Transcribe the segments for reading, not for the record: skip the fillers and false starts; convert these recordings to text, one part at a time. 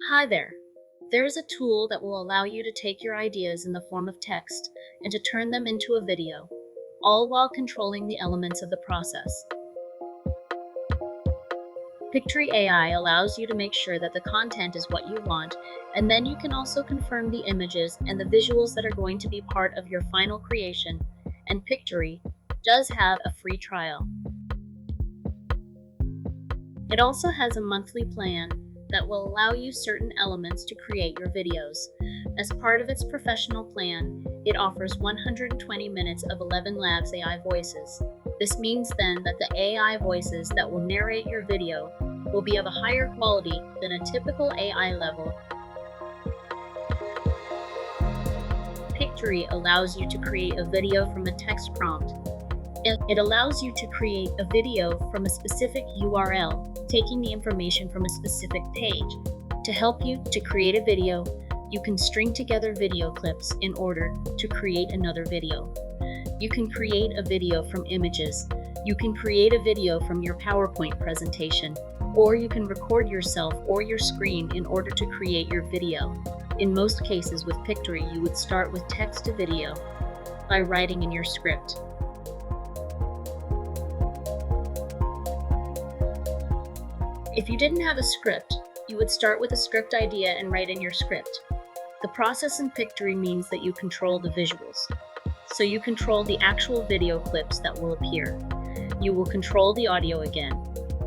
Hi there. There is a tool that will allow you to take your ideas in the form of text and to turn them into a video, all while controlling the elements of the process. Pictory AI allows you to make sure that the content is what you want, and then you can also confirm the images and the visuals that are going to be part of your final creation, and Pictory does have a free trial. It also has a monthly plan that will allow you certain elements to create your videos. As part of its professional plan, it offers 120 minutes of ElevenLabs AI voices. This means then that the AI voices that will narrate your video will be of a higher quality than a typical AI level. Pictory allows you to create a video from a text prompt. It allows you to create a video from a specific URL, taking the information from a specific page. To help you to create a video, you can string together video clips in order to create another video. You can create a video from images. You can create a video from your PowerPoint presentation, or you can record yourself or your screen in order to create your video. In most cases with Pictory, you would start with text to video by writing in your script. If you didn't have a script, you would start with a script idea and write in your script. The process in Pictory means that you control the visuals. So you control the actual video clips that will appear. You will control the audio again.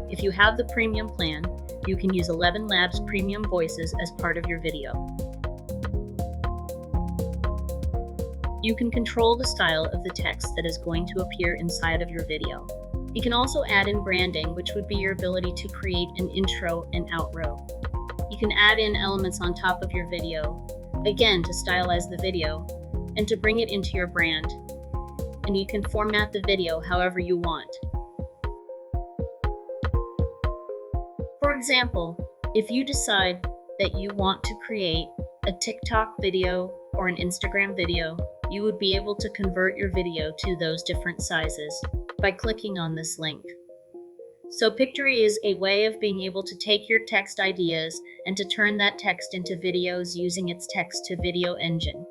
If you have the premium plan, you can use ElevenLabs premium voices as part of your video. You can control the style of the text that is going to appear inside of your video. You can also add in branding, which would be your ability to create an intro and outro. You can add in elements on top of your video, again to stylize the video and to bring it into your brand. And you can format the video however you want. For example, if you decide that you want to create a TikTok video or an Instagram video, you would be able to convert your video to those different sizes by clicking on this link. So Pictory is a way of being able to take your text ideas and to turn that text into videos using its text-to-video engine.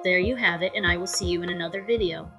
There you have it, and I will see you in another video.